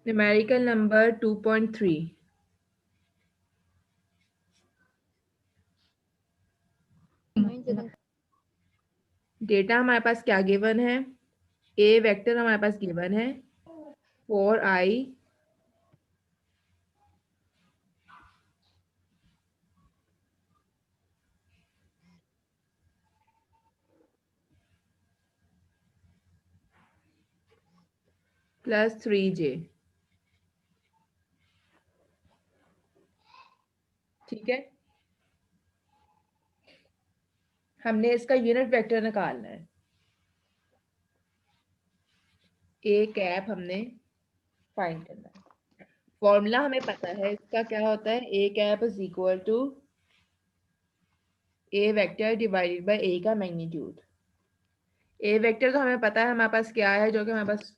Numerical number 2.3। Data हमारे पास क्या given है? ए वेक्टर हमारे पास गिवन है 4i प्लस 3j। ठीक है, हमने इसका यूनिट वेक्टर निकालना है। ए कैप हमने फाइंड करना है। फॉर्मूला हमें पता है इसका क्या होता है, A cap is equal to A vector divided by A का मैग्नीट्यूड। ए वेक्टर तो हमें पता है हमारे पास क्या है, जो कि हमारे पास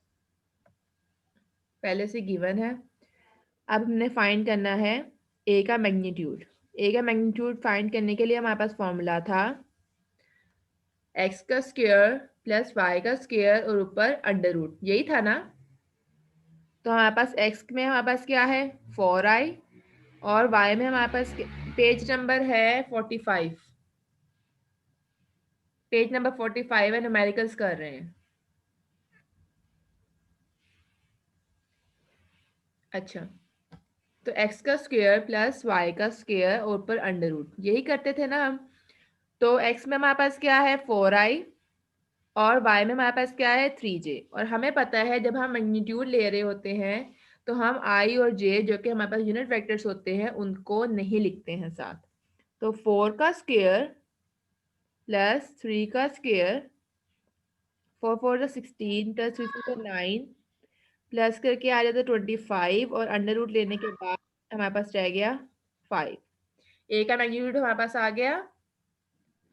पहले से गिवन है। अब हमने फाइंड करना है ए का मैग्नीट्यूड। ए का मैग्नीट्यूड फाइंड करने के लिए हमारे पास फॉर्मूला था एक्स का स्क्वायर प्लस वाई का स्क्वायर और ऊपर अंडर रूट, यही था ना। तो हमारे पास एक्स में हमारे पास क्या है 4i और वाई में हमारे पास पेज नंबर है 45। पेज नंबर 45 है, न्यूमेरिकल्स कर रहे हैं। अच्छा, तो एक्स का स्क्वायर प्लस वाई का स्क्वायर और ऊपर अंडर रूट, यही करते थे ना हम। तो एक्स में हमारे पास क्या है 4i और y में हमारे पास क्या है 3j। और हमें पता है जब हम मैग्नीट्यूड ले रहे होते हैं तो हम i और j जो कि हमारे पास यूनिट वेक्टर्स होते हैं उनको नहीं लिखते हैं साथ। तो 4 का स्क्वायर प्लस 3 का स्क्वायर, 4 4 जो 16 प्लस 3 तो 9 प्लस करके आ जाता 25 और अंडर रूट लेने के बाद हमारे पास रह गया 5। ए का मैग्नीट्यूड हमारे पास आ गया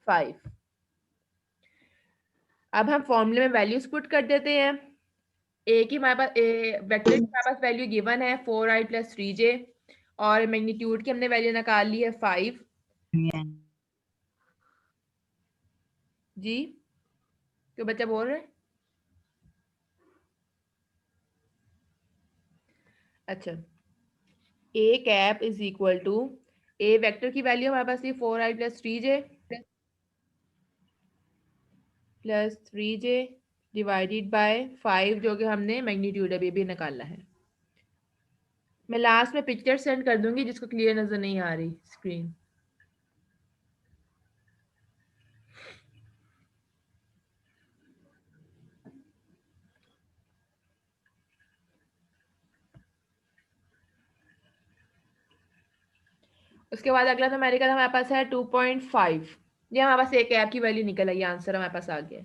5। अब हम फॉर्मूले में वैल्यूज पुट कर देते हैं। ए की हमारे पास वेक्टर की हमारे पास वैल्यू गिवन है 4i प्लस 3j और मैग्नीट्यूड की हमने वैल्यू निकाल ली है 5। जी, तो बच्चा बोल रहे हैं। अच्छा, A cap is equal to A vector की वैल्यू हमारे पास थी 4i plus 3j plus 3j divided by 5, जो कि हमने मैग्नीट्यूड अभी भी निकालना है। मैं लास्ट में पिक्चर सेंड कर दूंगी जिसको क्लियर नजर नहीं आ रही स्क्रीन। उसके बाद अगला न्यूमेरिकल हमारे पास है 2.5। ये हमारे पास एक कैप की वैल्यू निकल आई, आंसर हमारे पास आ गया।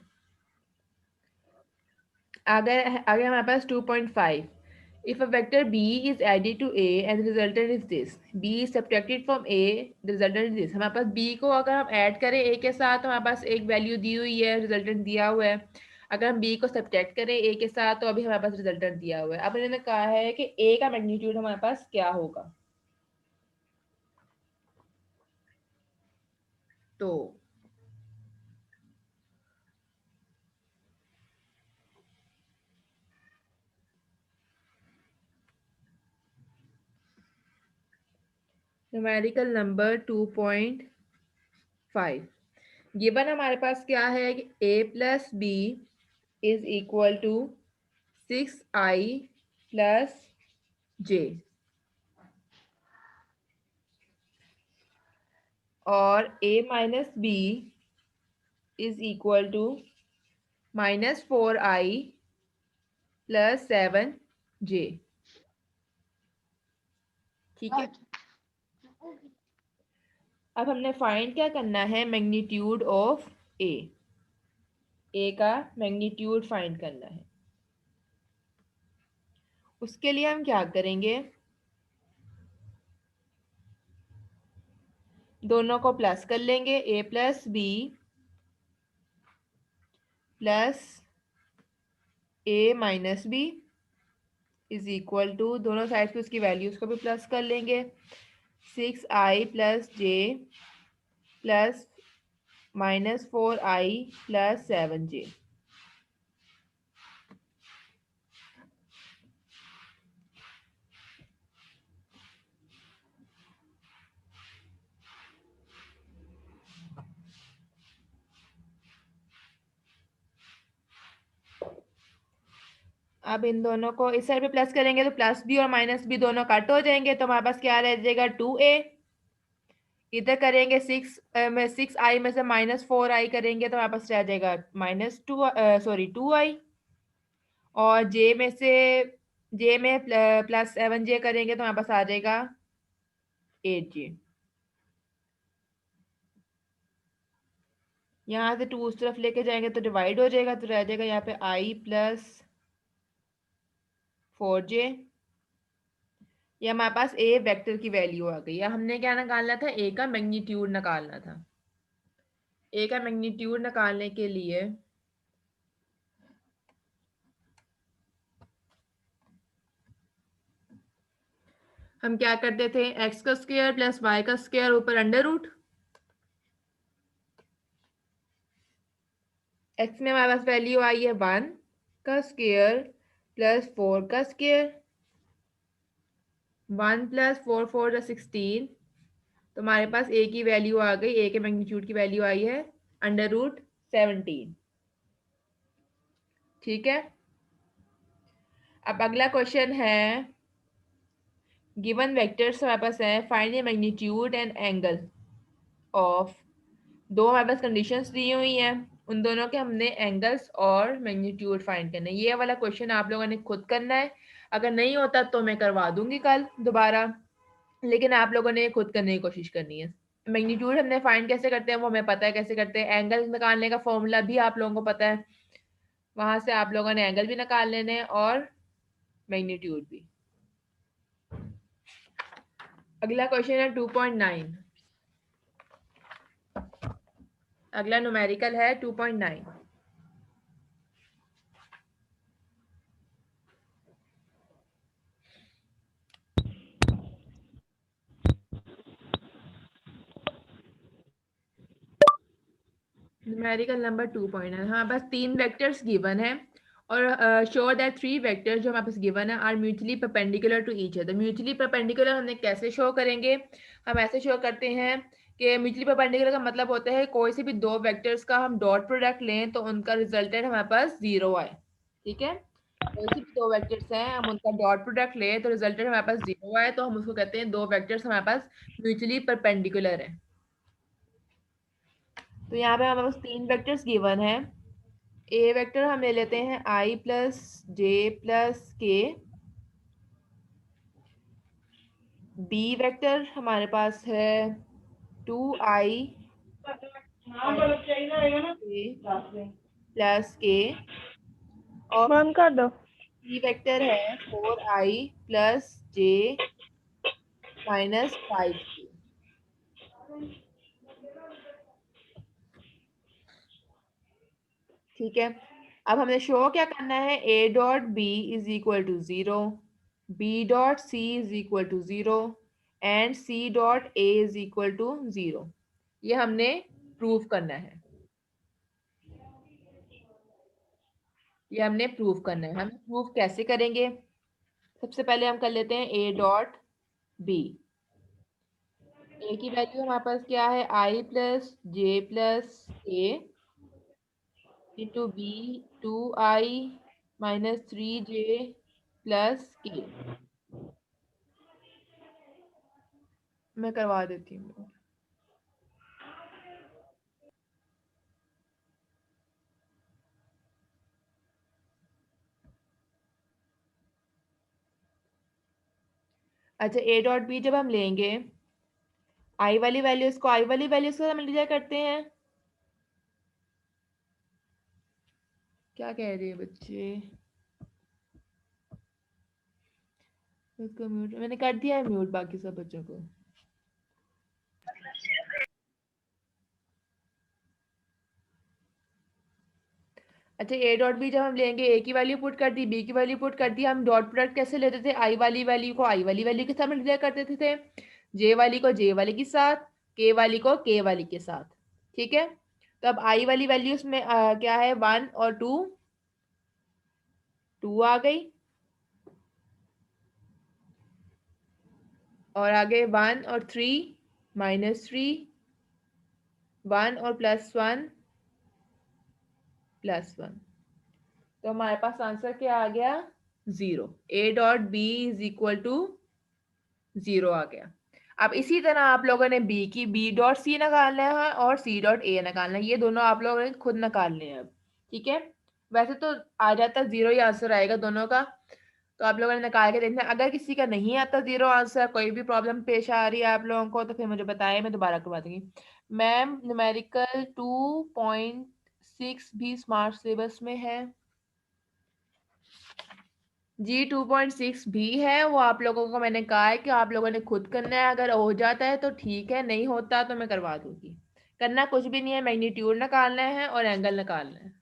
अगर आगे हमारे पास 2.5, if a vector b is added to a and the resultant is this, b is subtracted from a, the resultant is this। हमारे पास b को अगर हम ऐड करें a के साथ तो हमारे पास एक वैल्यू दी हुई है, रिजल्टेंट दिया हुआ है। अगर हम b को सब्ट्रैक्ट करें a के साथ तो अभी हमारे पास रिजल्टेंट दिया हुआ है। अब इन्होंने कहा है कि a का मैग्नीट्यूड हमारे पास क्या होगा। तो न्यूमेरिकल नंबर 2.5 गिवन हमारे पास क्या है कि a plus B is equal to 6i plus j और a minus B is equal to -4i plus 7j। ठीक है, अब हमने फाइंड क्या करना है, मैग्नीट्यूड ऑफ ए का मैग्नीट्यूड फाइंड करना है। उसके लिए हम क्या करेंगे, दोनों को प्लस कर लेंगे, a plus B plus a minus B is equal to, दोनों साइड पे उसकी वैल्यूज को भी प्लस कर लेंगे, 6i plus j plus -4i plus 7j। अब इन दोनों को इस साइड पे प्लस करेंगे तो प्लस बी और माइनस बी दोनों कट हो जाएंगे, तो हमारे पास क्या रह जाएगा 2a। इधर करेंगे 6 आई में से -4 आई करेंगे तो हमारे पास रह जाएगा -2 और जे में +7j करेंगे तो हमारे पास आ जाएगा 8j। यहाँ से 2 उस तरफ लेके जाएंगे तो डिवाइड हो जाएगा, तो रह जाएगा यहाँ पे i+4j। ये हमारे पास ए वेक्टर की वैल्यू आ गई। या हमने क्या निकालना था, ए का मैग्नीट्यूड निकालना था। ए का मैग्नीट्यूड निकालने के लिए हम क्या करते थे, एक्स का स्क्वायर प्लस वाई का स्क्वायर ऊपर अंडर रूट। एक्स में हमारे पास वैल्यू आई है 1 का स्क्वायर प्लस 4 का स्क्वायर। 1 + 4 4 16, तो हमारे पास ए की वैल्यू आ गई, ए के मैग्नीट्यूड की वैल्यू आई है √17। ठीक है। अब अगला क्वेश्चन है, गिवन वेक्टर्स हमारे पास है, find the magnitude and angle of. दो हमारे पास कंडीशंस दी हुई हैं, उन दोनों के हमने एंगल्स और मैग्नीट्यूड फाइंड करना है। ये वाला क्वेश्चन आप लोगों ने खुद करना है, अगर नहीं होता तो मैं करवा दूंगी कल दोबारा, लेकिन आप लोगों ने खुद करने की कोशिश करनी है। मैग्नीट्यूड हमने फाइंड कैसे करते हैं वो हमें पता है कैसे करते हैं, एंगल निकालने का फॉर्मूला भी आप लोगों को पता है, वहां से आप लोगों ने एंगल भी निकाल लेने हैं और मैग्नीट्यूड भी। अगला क्वेश्चन है 2.9। अगला न्यूमेरिकल है 2.9। Numerical number 2.9। हाँ, बस 3 वेक्टर्स गिवन है और शो दैट 3 वेक्टर्स जो हमारे पास गिवन है are mutually perpendicular to each other. Mutually perpendicular हमने कैसे शो करेंगे, हम ऐसे शो करते हैं कि म्यूचुअली परपेंडिकुलर का मतलब होता है कोई से भी दो वेक्टर्स का हम डॉट प्रोडक्ट लें तो उनका रिजल्टेंट हमारे पास 0 आए। ठीक है, कोई से भी दो वेक्टर्स हैं, हम उनका डॉट प्रोडक्ट लें तो रिजल्टेंट हमारे पास 0 आए, तो हम उसको कहते हैं दो वेक्टर्स हमारे पास म्यूचुअली परपेंडिकुलर है। तो यहाँ पे हमारे पास 3 वेक्टर्स गिवन है। ए वेक्टर हम ले लेते हैं i+j+k। बी वेक्टर हमारे पास है 2i प्लस k। और बंद कर दो। सी वेक्टर है 4i+j−5k। ठीक है, अब हमने शो क्या करना है, a.b=0, b.c=0 एंड c.a=0। ये हमने प्रूव करना है, ये हमने प्रूव करना है। हम प्रूव कैसे करेंगे, सबसे पहले हम कर लेते हैं a.b। ए की वैल्यू हमारे पास क्या है, i+j+k इंटू बी 2i-3j+k। मैं करवा देती हूँ। अच्छा, a.b जब हम लेंगे, आई वाली वैल्यू इसको आई वाली वैल्यू से मल्टीप्लाई करते हैं। क्या कह रहे हैं बच्चे, इसको म्यूट मैंने कर दिया है, म्यूट बाकी सब बच्चों को। अच्छा, a.b जब हम लेंगे, a की वैल्यू पुट कर दी, b की वैल्यू पुट कर दी, हम डॉट प्रोडक्ट कैसे लेते थे, आई वाली वैल्यू को आई वाली वैल्यू के साथ मल्टीप्लाई करते थे, जे वाली को जे वाली के साथ, के वाली को के वाली के साथ। ठीक है, तो अब आई वाली वैल्यूज में क्या है, 1 और 2, 2 आ गई, और आगे 1 और 3, -3, 1 और +1, +1। तो हमारे पास आंसर क्या आ गया, 0, a dot B is equal to 0 आ गया। अब इसी तरह आप लोगों ने बी की बी डॉट सी निकालना है और सी डॉट ए निकालना है, ये दोनों आप लोगों ने खुद निकालने हैं अब। ठीक है, वैसे तो आ जाता 0 ही आंसर आएगा दोनों का, तो आप लोगों ने निकाल के देखना। अगर किसी का नहीं आता 0 आंसर, कोई भी प्रॉब्लम पेश आ रही है आप लोगों को, तो फिर मुझे बताएं, मैं दोबारा करवा दूंगी। मैम न्यूमेरिकल 2.6 भी स्मार्ट सिलेबस में है जी, 2.6 भी है, वो आप लोगों को मैंने कहा है कि आप लोगों ने खुद करना है। अगर हो जाता है तो ठीक है, नहीं होता तो मैं करवा दूंगी। करना कुछ भी नहीं है, मैग्नीट्यूड निकालना है और एंगल निकालना है।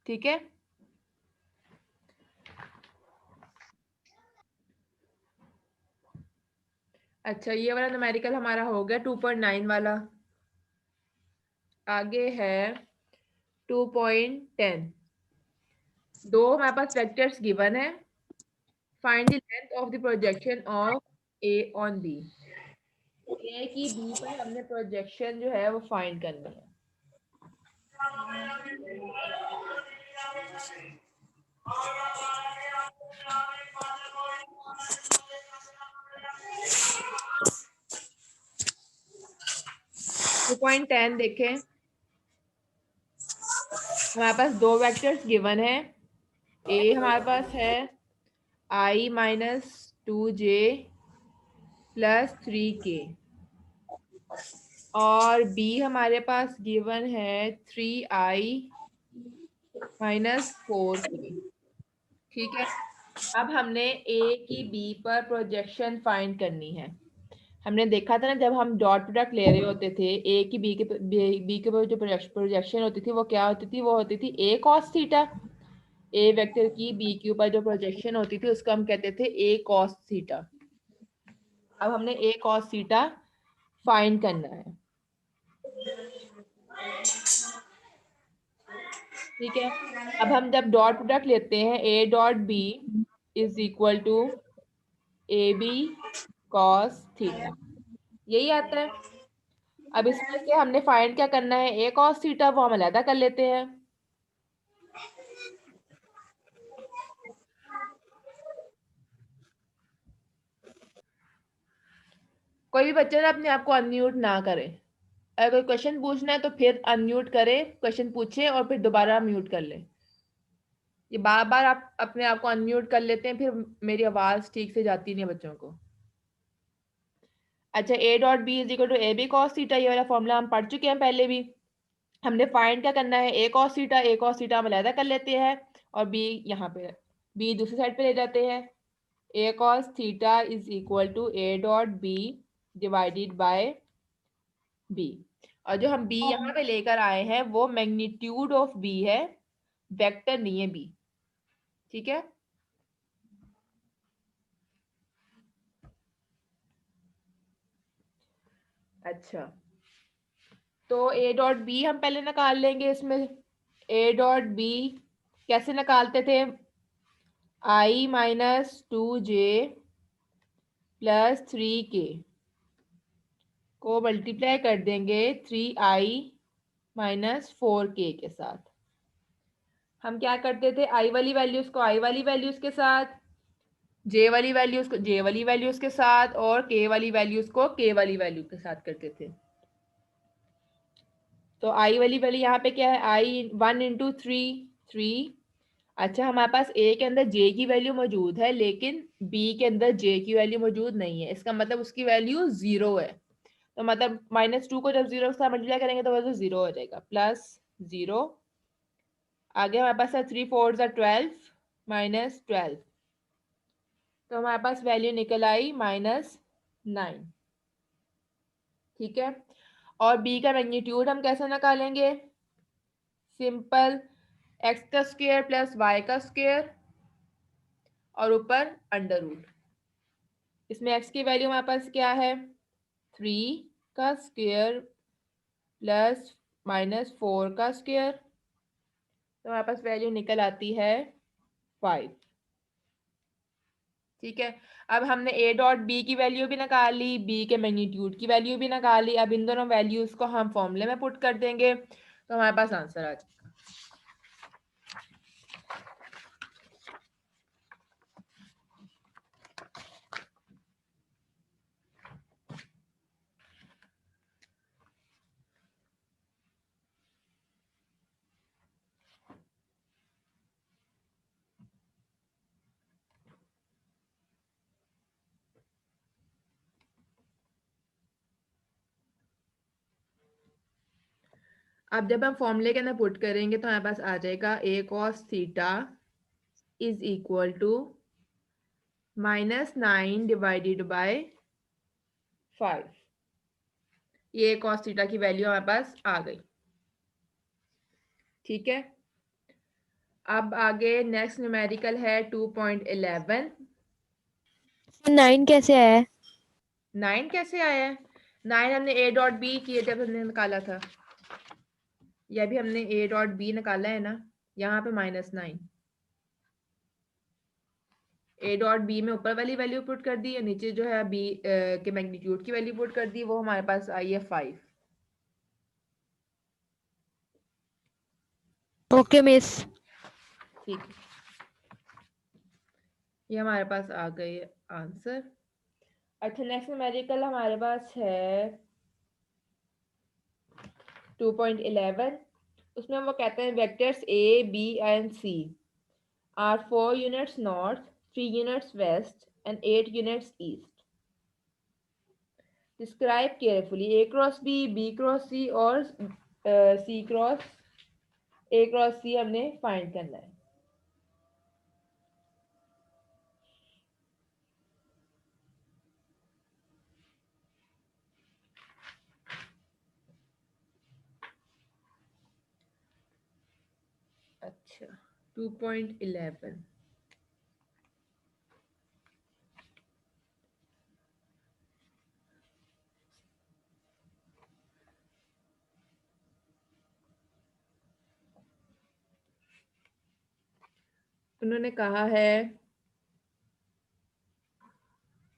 ठीक है, अच्छा ये वाला न्यूमेरिकल हमारा हो गया 2.9 वाला। आगे है 2.10। दो हमारे पास वेक्टर्स गिवन है, find the length of the projection of A on B. A की बी पर हमने प्रोजेक्शन जो है वो फाइंड करनी है। 2.10 देखें, हमारे पास दो वेक्टर्स गिवन है। ए हमारे पास है i-2j प्लस 3k और बी हमारे पास गिवन है 3i-4k। ठीक है, अब हमने ए की बी पर प्रोजेक्शन फाइंड करनी है। हमने देखा था ना, जब हम डॉट प्रोडक्ट ले रहे होते थे, ए की बी के जो प्रोजेक्शन होती थी वो क्या होती थी, वो होती थी ए कॉस थीटा। ए वेक्टर की बी के ऊपर जो प्रोजेक्शन होती थी उसको हम कहते थे ए कॉस थीटा। अब हमने ए कॉस थीटा फाइंड करना है। ठीक है, अब हम जब डॉट प्रोडक्ट लेते हैं, A dot B is equal to A B cos theta, यही आता है। अब इसमें से हमने फाइंड क्या करना है, ए कॉस थीटा, वो हम अलग कर लेते हैं। कोई भी बच्चा ना अपने आप को अनम्यूट ना करे। अगर कोई क्वेश्चन पूछना है तो फिर अनम्यूट करे, क्वेश्चन पूछे और फिर दोबारा म्यूट कर ले। ये बार बार आप अपने आप को अनम्यूट कर लेते हैं, फिर मेरी आवाज ठीक से जाती नहीं है बच्चों को। अच्छा, A dot B is equal to A B cos theta, ये वाला फॉर्मूला हम पढ़ चुके हैं पहले भी। हमने फाइंड क्या करना है, ए कॉस थीटा, ए कॉस थीटा हम अलग कर लेते हैं और बी यहाँ पे, बी दूसरी साइड पे ले जाते हैं। A cos theta is equal to A dot B divided by B. और जो हम बी यहाँ पे लेकर आए हैं वो मैग्नीट्यूड ऑफ बी है, वेक्टर नहीं है बी। ठीक है, अच्छा तो ए डॉट बी हम पहले निकाल लेंगे। इसमें ए डॉट बी कैसे निकालते थे, i-2j प्लस 3k को मल्टीप्लाई कर देंगे 3i-4k के साथ। हम क्या करते थे, आई वाली वैल्यूज को आई वाली वैल्यूज के साथ, जे वाली वैल्यूज को जे वाली वैल्यूज के साथ और के वाली वैल्यूज को के वाली वैल्यू के साथ करते थे। तो आई वाली वैल्यू यहाँ पे क्या है, आई 1 × 3 अच्छा हमारे पास ए के अंदर जे की वैल्यू मौजूद है लेकिन बी के अंदर जे की वैल्यू मौजूद नहीं है, इसका मतलब उसकी वैल्यू 0 है। तो मतलब -2 को जब 0 के साथ मल्टीप्लाई करेंगे तो वैल्यू 0 हो जाएगा, +0। आगे हमारे पास है 3 × 4 = 12 -12, तो हमारे पास वैल्यू निकल आई -9। ठीक है, और बी का मैग्नीट्यूड हम कैसे निकालेंगे, सिंपल, एक्स का स्क्वायर प्लस वाई का स्क्वायर और ऊपर अंडर रूट। इसमें एक्स की वैल्यू हमारे पास क्या है, 3 का स्क्वायर प्लस -4 का स्क्वायर, तो हमारे पास वैल्यू निकल आती है 5। ठीक है, अब हमने ए डॉट बी की वैल्यू भी निकाल ली, बी के मैग्नीट्यूड की वैल्यू भी निकाल ली। अब इन दोनों वैल्यूज को हम फॉर्मूले में पुट कर देंगे तो हमारे पास आंसर आ जाएगा। अब जब हम फॉर्मूले के अंदर पुट करेंगे तो हमारे पास आ जाएगा a cos theta is equal to -9 divided by 5। ये cos थीटा की वैल्यू हमारे पास आ गई। ठीक है, अब आगे नेक्स्ट न्यूमेरिकल है 2.11। 9 कैसे आया है? 9 कैसे आया है? 9 हमने a डॉट बी किए जब हमने निकाला था, यह भी हमने a डॉट बी निकाला है ना, यहाँ पे -9 a डॉट बी में ऊपर वाली वैल्यू पुट कर दी और नीचे जो है b के मैग्नीट्यूड की वैल्यू पुट कर दी, वो हमारे पास आई है 5। Okay miss. ठीक है, ये हमारे पास आ गई आंसर। अच्छा, नेक्स्ट न्यूमेरिकल हमारे पास है 2.11। उसमें वो कहते हैं vectors a b and c are 4 units north, 3 units west and 8 units east. Describe carefully a cross b cross c और c cross a cross c हमने फाइंड करना है। अच्छा, 2.11 उन्होंने कहा है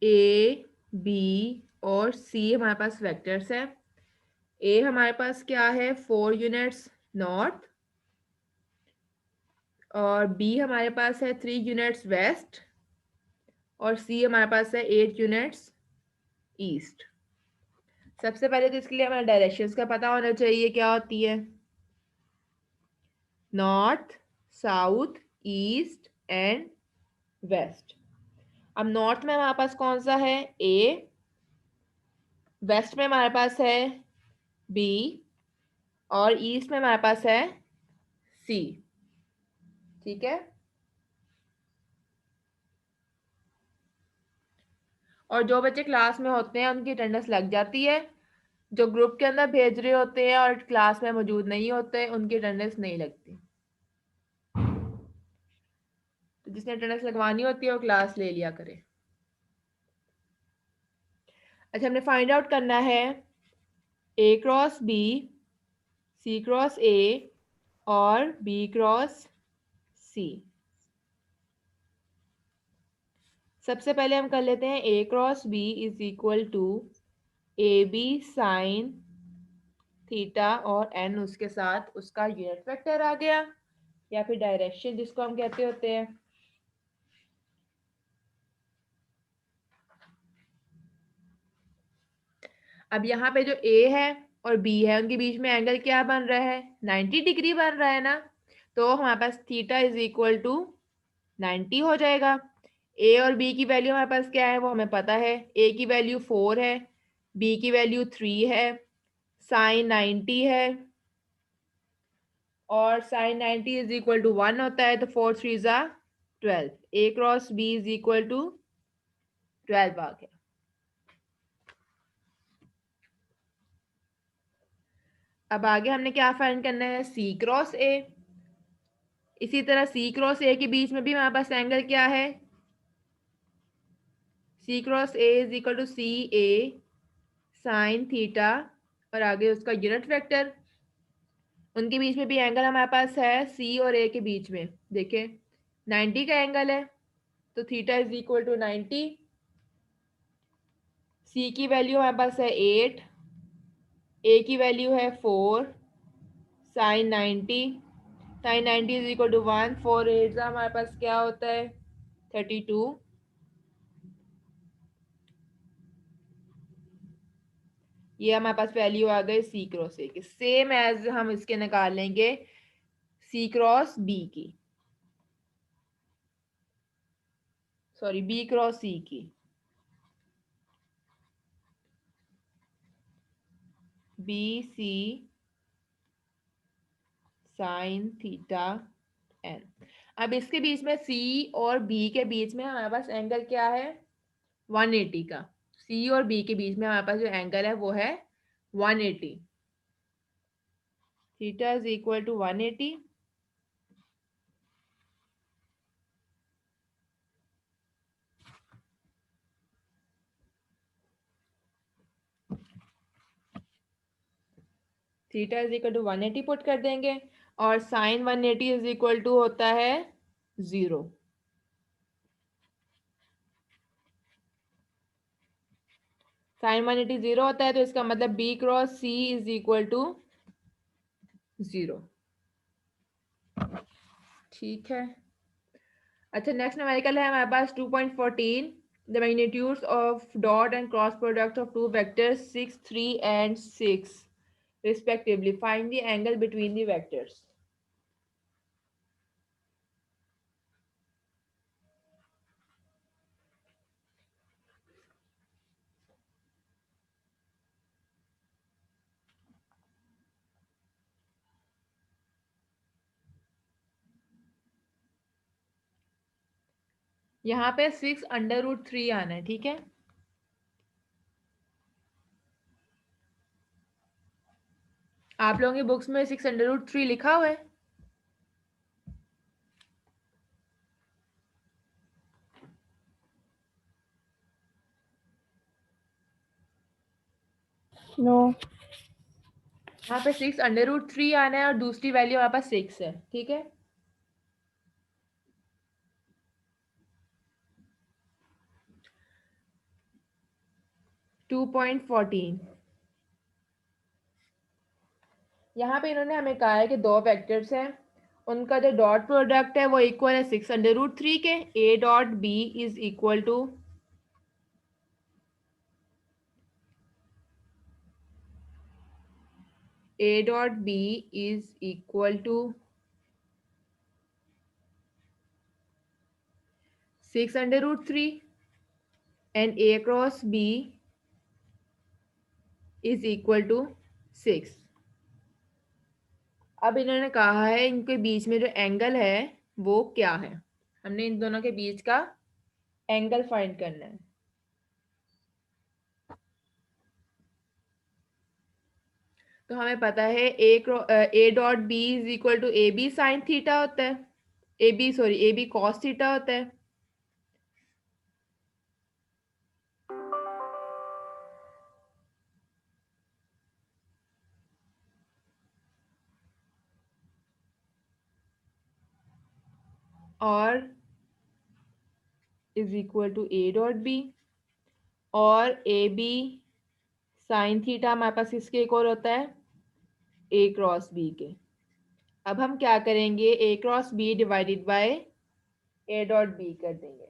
ए बी और सी हमारे पास वेक्टर्स है। ए हमारे पास क्या है 4 यूनिट्स नॉर्थ और बी हमारे पास है 3 यूनिट्स वेस्ट और सी हमारे पास है 8 यूनिट्स ईस्ट। सबसे पहले तो इसके लिए हमें डायरेक्शंस का पता होना चाहिए क्या होती है, north, south, east and west. अब नॉर्थ में हमारे पास कौन सा है ए, वेस्ट में हमारे पास है बी और ईस्ट में हमारे पास है सी। ठीक है, और जो बच्चे क्लास में होते हैं उनकी अटेंडेंस लग जाती है, जो ग्रुप के अंदर भेज रहे होते हैं और क्लास में मौजूद नहीं होते उनकी अटेंडेंस नहीं लगती। तो जिसने अटेंडेंस लगवानी होती है वो क्लास ले लिया करे। अच्छा, हमने फाइंड आउट करना है A cross B, C cross A और बी क्रॉस सी। सबसे पहले हम कर लेते हैं A cross B is equal to A B sine theta और एन उसके साथ उसका यूनिट वेक्टर आ गया या फिर डायरेक्शन जिसको हम कहते होते हैं। अब यहाँ पे जो ए है और बी है उनके बीच में एंगल क्या बन रहा है, 90 डिग्री बन रहा है ना, तो हमारे पास थीटा इज इक्वल टू 90 हो जाएगा। ए और बी की वैल्यू हमारे पास क्या है वो हमें पता है, ए की वैल्यू 4 है, बी की वैल्यू 3 है, साइन 90 है और साइन 90 इज इक्वल टू 1 होता है, तो 4 3 ज़ा 12। A cross B is equal to 12 आ गया। अब आगे हमने क्या फाइंड करना है, सी क्रॉस ए। इसी तरह सी क्रॉस ए के बीच में भी हमारे पास एंगल क्या है, C cross A is equal to C A sine theta और आगे उसका यूनिट वेक्टर। उनके बीच में भी एंगल हमारे पास है सी और ए के बीच में, देखिए 90 का एंगल है, तो थीटा इज इक्वल टू 90। सी की वैल्यू हमारे पास है 8, ए की वैल्यू है 4 sine 90 sine 90 is equal to 1, 4 8 हमारे पास क्या होता है 32। ये हमारे पास वैल्यू आ गई सी क्रॉस ए की, सेम एज हम इसके निकाल लेंगे सी क्रॉस बी की, सॉरी बी क्रॉस सी की। B C sine theta n. अब इसके बीच में सी और बी के बीच में हमारे पास एंगल क्या है 180 का। सी और बी के बीच में हमारे पास जो एंगल है वो है 180। Theta is equal to 180। Theta is equal to 180 put कर देंगे और साइन 180 इज इक्वल टू होता है 0। साइन 180 0 होता है तो इसका मतलब B cross C is equal to 0। ठीक है। अच्छा नेक्स्ट न्यूमेरिकल है हमारे पास 2.14। The magnitudes of dot and cross product of two vectors 6 3 and 6 respectively, find the angle between the vectors। यहाँ पे 6√3 आना है, ठीक है। आप लोगों की बुक्स में 6√3 लिखा हुआ है? नो। यहाँ पे 6√3 आना है और दूसरी वैल्यू हमारे पास 6 है, ठीक है। Two point 14। यहाँ पे इन्होंने हमें कहा है कि दो वेक्टर्स हैं, उनका जो डॉट प्रोडक्ट है वो इक्वल है 6√3 के। A dot B is equal to A dot B is equal to 6√3 and A cross B is equal to 6। अब इन्होंने कहा है इनके बीच में जो एंगल है वो क्या है, हमने इन दोनों के बीच का एंगल फाइंड करना है। तो हमें पता है A dot B is equal to A B sine theta होता है, ए बी कॉस थीटा होता है। और is equal to A dot B, और ए बी साइन थीटा हमारे पास किसके इक्वल होता है ए क्रॉस बी के। अब हम क्या करेंगे A cross B divided by A dot B कर देंगे।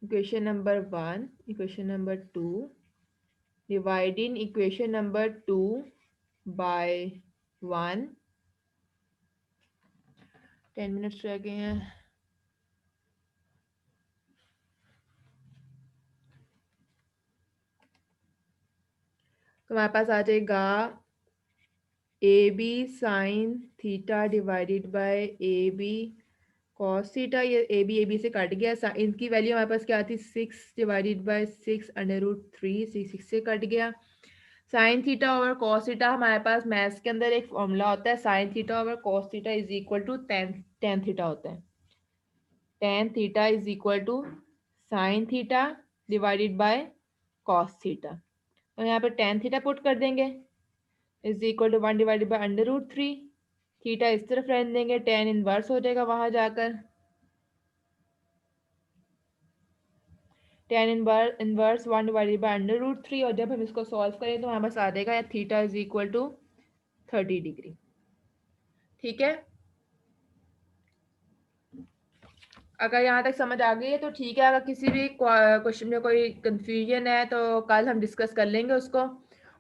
Equation number 1, equation number 2, dividing equation number 2 by 1। 10 minutes रह गए हैं। तो हमारे पास आ जाएगा A B sine theta divided by A B cos theta. ये ए बी से कट गया, इनकी वैल्यू हमारे पास क्या आती 6 डिवाइडेड बाय 6√3, 6 से कट गया। Sine theta over cos theta हमारे पास मैथ्स के अंदर एक फॉर्मूला होता है, sine theta over cos theta is equal to tan theta होता है। Tan theta is equal to sine theta divided by cos theta. तो यहाँ पे टेन थीटा पुट कर देंगे is equal to 1 divided by √3। Theta इस तरफ रहने देंगे, टेन इनवर्स हो जाएगा वहां जाकर। टेन इनवर्स 1 डिवाइडेड बाय √3, और जब हम इसको सॉल्व करें तो हमारे पास आ जाएगा theta is equal to 30 degree. ठीक है, अगर यहाँ तक समझ आ गई है तो ठीक है। अगर किसी भी क्वेश्चन में कोई कंफ्यूजन है तो कल हम डिस्कस कर लेंगे उसको।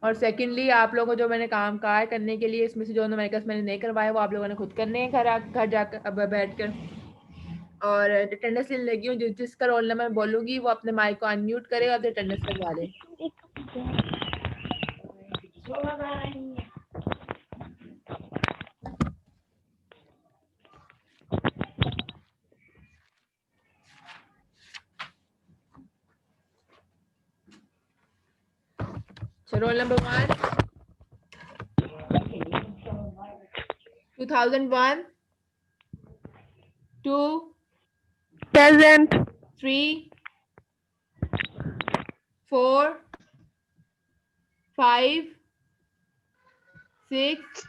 और सेकेंडली आप लोगों को जो मैंने काम कहा है करने के लिए, इसमें से जो न्यूमेरिकल्स मैंने नहीं करवाए वो आप लोगों ने खुद करने हैं घर जाकर, अब बैठ कर। और अटेंडेंस लेने लगी हूँ, जिसका रोल नंबर मैं बोलूँगी वो अपने माइक को अनम्यूट करे और अटेंडेंस लगवा दे। Roll number 1 2001 2 Present. 3 4 5 6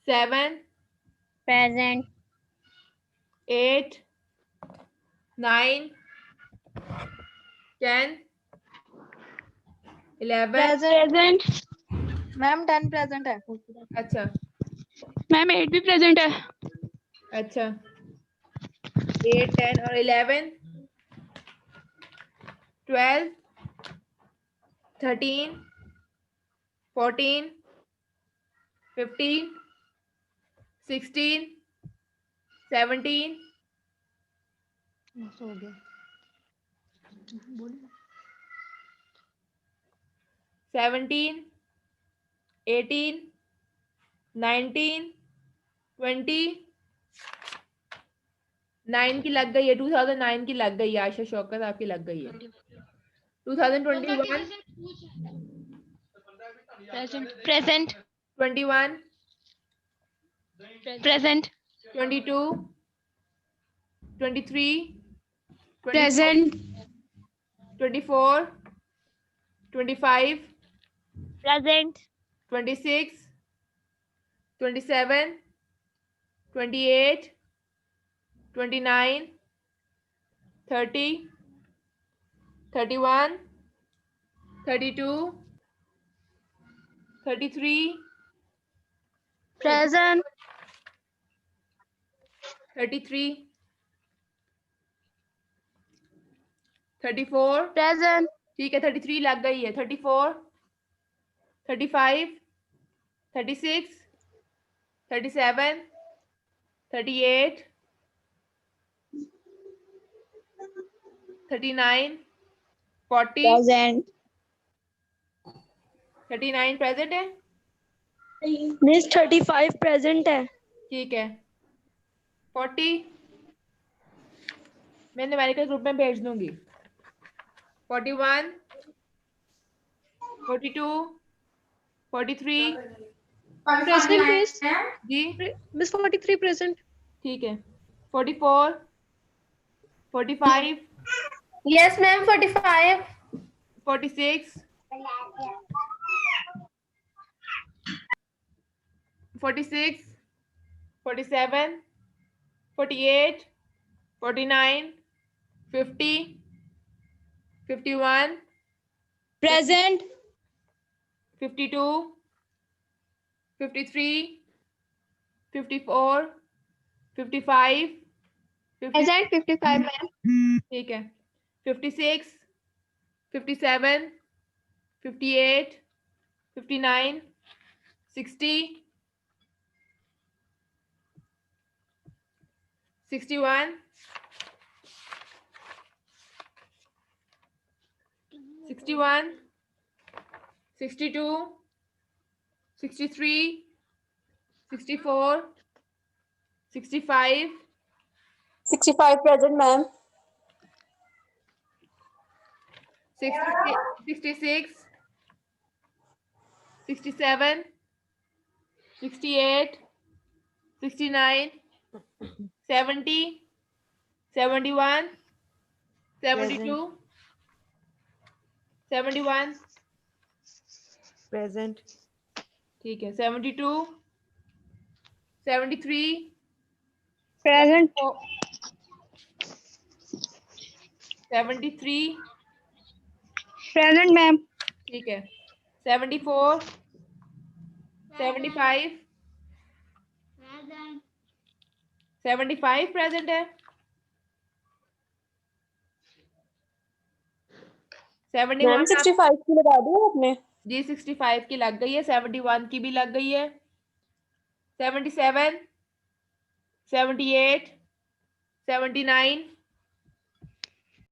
7 Present. 8 9 10 11 Present. Ma'am 10 present है। अच्छा मैम 8 भी प्रेजेंट है। अच्छा 8 10 और 11 12 13 14 15 16 17 हो गया 17 18 19 20 9 की लग गई है, 2009 की लग गई है। आयशा शौकत आपकी लग गई है। 2021 Present. 21 Present. 22 23 24 Present. 24 25 Present. 26 27 28 29 30 31 32 33 Present. 33 34 Present. ठीक है 33 लग गई है। 34 35 36 37 38 39 40 Present. 39 प्रेजेंट है। Miss 35 present है। ठीक है 40 मैं न्यूमेरिकल ग्रुप में भेज दूंगी। 41 42 43 प्रेजेंट मिस। जी मिस 43 प्रेजेंट। ठीक है 44 45 yes ma'am 45 46 46 47 48 49 50 51 Present. 52 53 54 55 Present 55 ma'am. ठीक है 56 57 58 59 60 61 61 62 63 64 65 65 present मैम। 66 67 68 69 70 71 72 71 प्रेजेंट। ठीक है 72 73 Present. 73 Present ma'am. ठीक है 74 75 75 प्रेजेंट है। 71 मैम 65 की लगा दी आपने? जी 65 की लग गई है, 71 की भी लग गई है, 77, 78, 79,